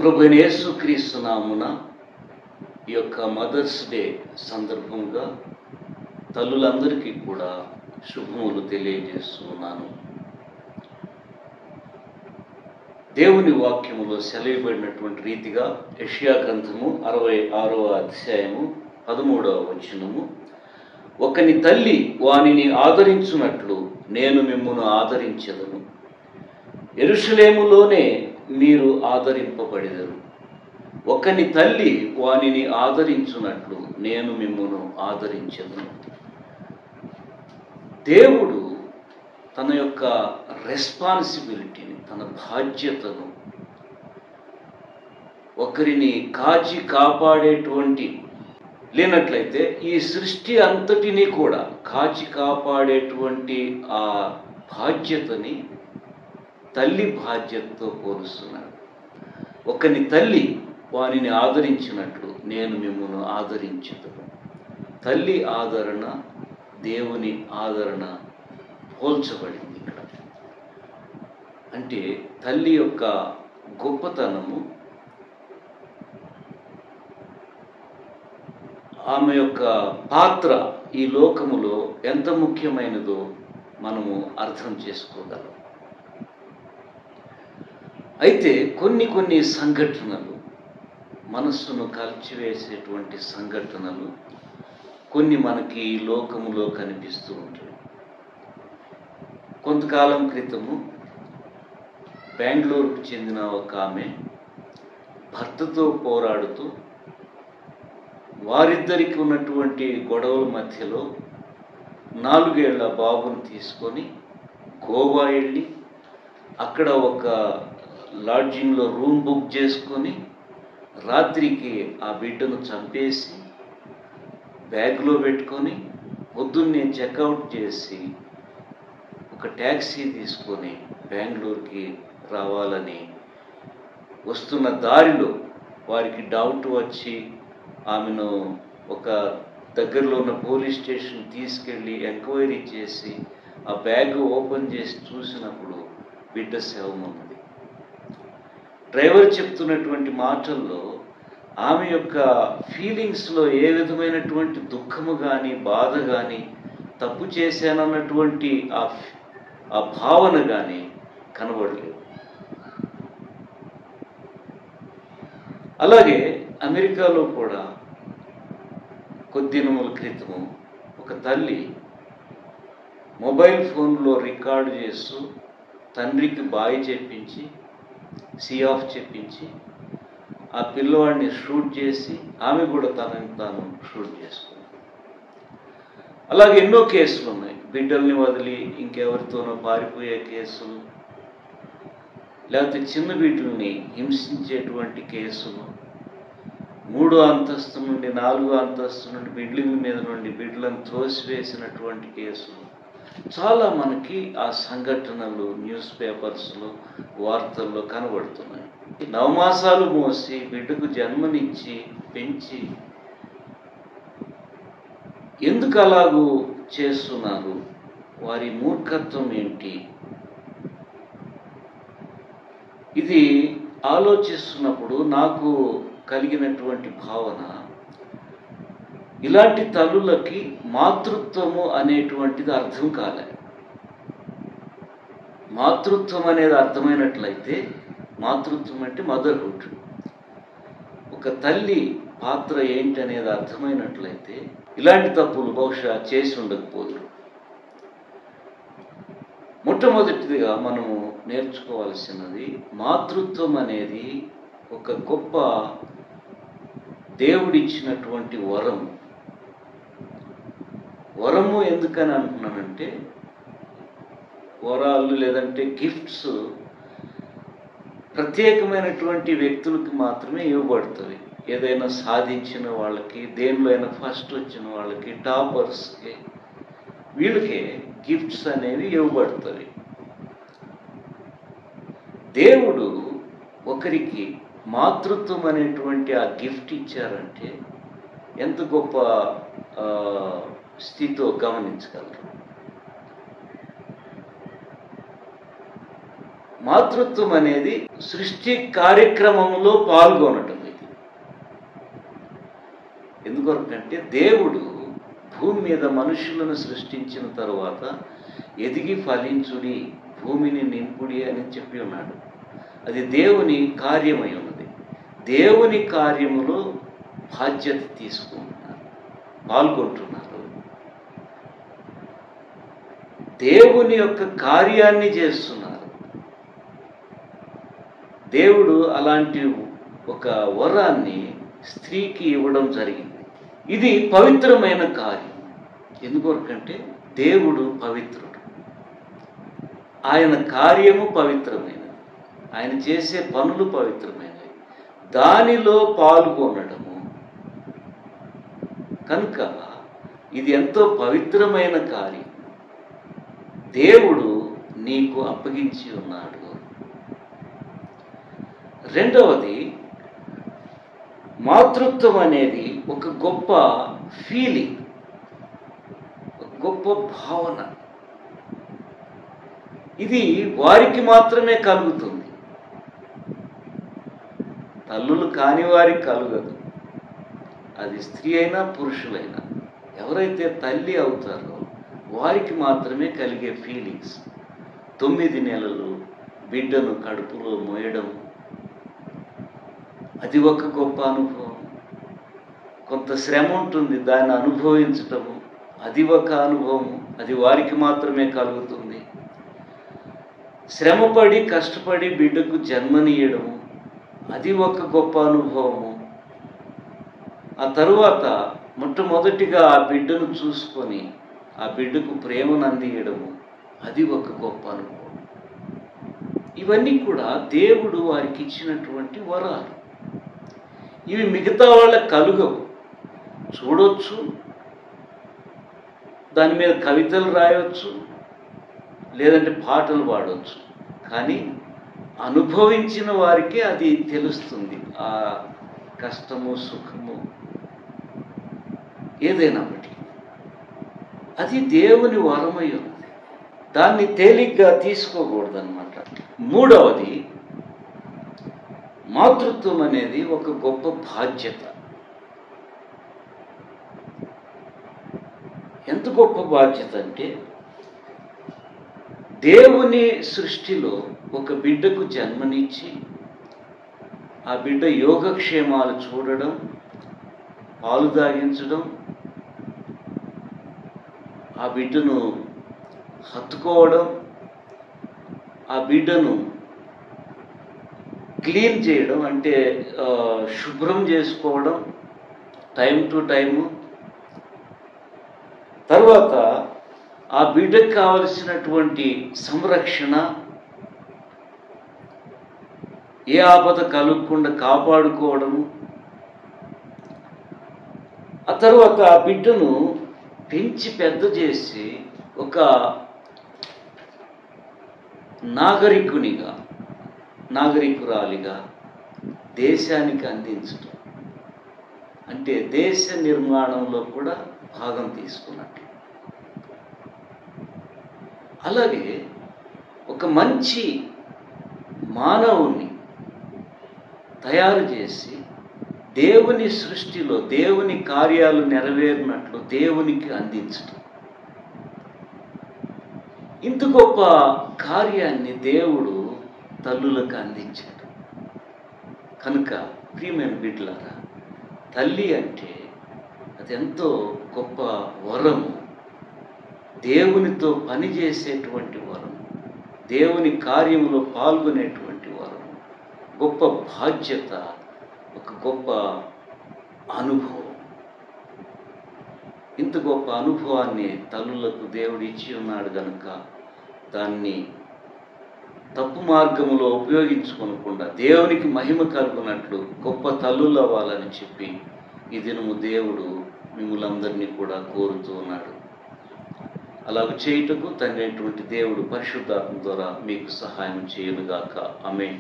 ప్రభు అయిన యేసుక్రీస్తు నామమున ఈ యొక్క మదర్స్ డే సందర్భంగా తల్లులందరికీ కూడా శుభములు తెలియజేస్తున్నాను. దేవుని వాక్యములో సెలవుబడినటువంటి రీతిగా యెషయా గ్రంథము 66వ అధ్యాయము 13వ వచనము, ఒకని తల్లి వానిని ఆదరించున్నట్లు నేను మిమ్మును ఆదరించెదను, యెరూషలేములోనే మీరు ఆదరింపబడెదరు. ఒకని తల్లి వానిని ఆదరించున్నట్లు నేను మిమ్మును ఆదరించెదను. దేవుడు తన యొక్క రెస్పాన్సిబిలిటీని, తన బాధ్యతను ఒకరిని కాచి కాపాడేటువంటి లేనట్లయితే ఈ సృష్టి అంతటినీ కూడా కాచి కాపాడేటువంటి ఆ బాధ్యతని తల్లి బాధ్యతతో పోలుస్తున్నాడు. ఒకని తల్లి వానిని ఆదరించినట్లు నేను మిమ్మల్ని ఆదరించెదను. తల్లి ఆదరణ, దేవుని ఆదరణ పోల్చబడింది ఇక్కడ. అంటే తల్లి యొక్క గొప్పతనము, ఆమె యొక్క పాత్ర ఈ లోకములో ఎంత ముఖ్యమైనదో మనము అర్థం చేసుకోగలం. అయితే కొన్ని సంఘటనలు, మనస్సును కలిచివేసేటువంటి సంఘటనలు కొన్ని మనకి ఈ లోకములో కనిపిస్తూ ఉంటాయి. కొంతకాలం క్రితము బెంగళూరుకు చెందిన ఒక ఆమె భర్తతో పోరాడుతూ వారిద్దరికి ఉన్నటువంటి గొడవల మధ్యలో 4 ఏళ్ల బాబును తీసుకొని గోవా వెళ్ళి అక్కడ ఒక లాడ్జింగ్లో రూమ్ బుక్ చేసుకొని రాత్రికి ఆ బిడ్డను చంపేసి బ్యాగ్లో పెట్టుకొని పొద్దున్నే చెక్అవుట్ చేసి ఒక ట్యాక్సీ తీసుకొని బెంగళూరుకి రావాలని వస్తున్న దారిలో వారికి డౌట్ వచ్చి ఆమెను ఒక దగ్గరలో ఉన్న పోలీస్ స్టేషన్ తీసుకెళ్ళి ఎంక్వైరీ చేసి ఆ బ్యాగ్ ఓపెన్ చేసి చూసినప్పుడు బిడ్డ శవం ఉన్నది. డ్రైవర్ చెప్తున్నటువంటి మాటల్లో ఆమె యొక్క ఫీలింగ్స్లో ఏ విధమైనటువంటి దుఃఖము కానీ, బాధ కానీ, తప్పు చేశానన్నటువంటి ఆ భావన కానీ కనబడలేదు. అలాగే అమెరికాలో కూడా కొద్ది దినముల క్రితము ఒక తల్లి మొబైల్ ఫోన్లో రికార్డు చేస్తూ తండ్రికి బాయ్ చెప్పించి, సీ ఆఫ్ చెప్పించి ఆ పిల్లవాడిని షూట్ చేసి ఆమె కూడా తనని తాను షూట్ చేసుకుంది. అలాగే ఎన్నో కేసులు ఉన్నాయి. బిడ్డల్ని వదిలి ఇంకెవరితోనో పారిపోయే కేసులు, లేకపోతే చిన్న బిడ్డల్ని హింసించేటువంటి కేసులు, 3వ అంతస్తు నుండి 4వ అంతస్తు నుండి బిల్డింగ్ మీద నుండి బిడ్డలను త్రోసివేసినటువంటి కేసులు చాలా మనకి ఆ సంఘటనలు న్యూస్ పేపర్స్లో, వార్తల్లో కనబడుతున్నాయి. 9 మాసాలు మోసి బిడ్డకు జన్మనిచ్చి పెంచి ఎందుకు అలాగూ చేస్తున్నారు? వారి మూర్ఖత్వం ఏంటి? ఇది ఆలోచిస్తున్నప్పుడు నాకు కలిగినటువంటి భావన, ఇలాంటి తల్లులకి మాతృత్వము అనేటువంటిది అర్థం కాలే. మాతృత్వం అనేది అర్థమైనట్లయితే, మాతృత్వం అంటే మదర్హుడ్, ఒక తల్లి పాత్ర ఏంటి అనేది అర్థమైనట్లయితే ఇలాంటి తప్పులు బహుశా చేసి ఉండకపోదు. మొట్టమొదటిదిగా మనము నేర్చుకోవాల్సినది, మాతృత్వం అనేది ఒక గొప్ప దేవుడిచ్చినటువంటి వరం. వరము ఎందుకని అంటున్నానంటే, వరాలు లేదంటే గిఫ్ట్స్ ప్రత్యేకమైనటువంటి వ్యక్తులకు మాత్రమే ఇవ్వబడుతుంది. ఏదైనా సాధించిన వాళ్ళకి, దేనిలో అయినా ఫస్ట్ వచ్చిన వాళ్ళకి, టాపర్స్కి, వీళ్ళకే గిఫ్ట్స్ అనేవి ఇవ్వబడుతుంది. దేవుడు ఒకరికి మాతృత్వం అనేటువంటి ఆ గిఫ్ట్ ఇచ్చారంటే ఎంత గొప్ప స్థితితో గమనించగలరు. మాతృత్వం అనేది సృష్టి కార్యక్రమంలో పాల్గొనటం. ఇది ఎందుకంటే దేవుడు భూమి మీద మనుషులను సృష్టించిన తరువాత ఎదిగి ఫలించుడి, భూమిని నింపుడి అని చెప్పి ఉన్నాడు. అది దేవుని కార్యమై ఉన్నది. దేవుని కార్యములో బాధ్యత తీసుకుంటున్నారు, పాల్గొంటున్నారు. దేవుని యొక్క కార్యాన్ని చేస్తున్నారు. దేవుడు అలాంటి ఒక వరాన్ని స్త్రీకి ఇవ్వడం జరిగింది. ఇది పవిత్రమైన కార్యం. ఎందుకొరకంటే దేవుడు పవిత్రుడు, ఆయన కార్యము పవిత్రమైనది, ఆయన చేసే పనులు పవిత్రమైనవి, దానిలో పాల్గొనడము. కనుక ఇది ఎంతో పవిత్రమైన కార్యం దేవుడు నీకు అప్పగించి ఉన్నాడు. రెండవది, మాతృత్వం అనేది ఒక గొప్ప ఫీలింగ్, ఒక గొప్ప భావన. ఇది వారికి మాత్రమే కలుగుతుంది, తల్లులు కాని వారికి కలుగదు. అది స్త్రీ అయినా పురుషులైనా ఎవరైతే తల్లి అవుతారో వారికి మాత్రమే కలిగే ఫీలింగ్స్. 9 నెలలు బిడ్డను కడుపులో మోయడం, అది ఒక గొప్ప అనుభవం. కొంత శ్రమ ఉంటుంది, దాన్ని అనుభవించటము, అది ఒక అనుభవం. అది వారికి మాత్రమే కలుగుతుంది. శ్రమపడి కష్టపడి బిడ్డకు జన్మనీయడము, అది ఒక గొప్ప అనుభవము. ఆ తరువాత మొట్టమొదటిగా ఆ బిడ్డను చూసుకొని ఆ బిడ్డకు ప్రేమను అందియడము, అది ఒక గొప్ప అనుభవం. ఇవన్నీ కూడా దేవుడు వారికి ఇచ్చినటువంటి వరాలు. ఇవి మిగతా వాళ్ళకి కలుగవు. చూడొచ్చు, దాని మీద కవితలు రాయొచ్చు, లేదంటే పాటలు పాడవచ్చు, కానీ అనుభవించిన వారికే అది తెలుస్తుంది. ఆ కష్టము సుఖము ఏదైనా ఒకటి, అది దేవుని వరమై ఉంది. దాన్ని తేలిగ్గా తీసుకోకూడదన్నమాట. మూడవది, మాతృత్వం అనేది ఒక గొప్ప బాధ్యత. ఎంత గొప్ప బాధ్యత అంటే, దేవుని సృష్టిలో ఒక బిడ్డకు జన్మనిచ్చి ఆ బిడ్డ యోగక్షేమాలు చూడడం, పాలు తాగించడం, ఆ బిడ్డను హత్తుకోవడం, ఆ బిడ్డను క్లీన్ చేయడం అంటే శుభ్రం చేసుకోవడం టైం టు టైము, తర్వాత ఆ బిడ్డకు కావలసినటువంటి సంరక్షణ, ఏ ఆపద కలగకుండా కాపాడుకోవడము, ఆ తర్వాత ఆ బిడ్డను పెంచి పెద్ద చేసి ఒక నాగరికురాలిగా దేశానికి అందించడం, అంటే దేశ నిర్మాణంలో కూడా భాగం తీసుకున్నట్టు. అలాగే ఒక మంచి మానవుని తయారు చేసి దేవుని సృష్టిలో దేవుని కార్యాలు నెరవేరినట్లు దేవునికి అందించడం, ఇంత గొప్ప కార్యాన్ని దేవుడు తల్లులకు అందించాడు. కనుక ప్రియమైన బిడ్డలారా, తల్లి అంటే అది ఎంతో గొప్ప వరము, దేవునితో పనిచేసేటువంటి వరం, దేవుని కార్యములో పాల్గొనేటువంటి వరం, గొప్ప బాధ్యత, ఒక గొప్ప అనుభవం. ఇంత గొప్ప అనుభవాన్ని తల్లులకు దేవుడు ఇచ్చి ఉన్నాడు కనుక దాన్ని తప్పు మార్గములో ఉపయోగించుకోనకుండా దేవునికి మహిమ కలుగునట్లు గొప్ప తల్లులు అవ్వాలని చెప్పి ఈ దినము దేవుడు మిమ్మల్ందరినీ కూడా కోరుతూ ఉన్నాడు. అలాగ చేయుటకు తండ్రి అయినటువంటి దేవుడు పరిశుద్ధాత్మ ద్వారా మీకు సహాయం చేయునుగాక. ఆమేన్.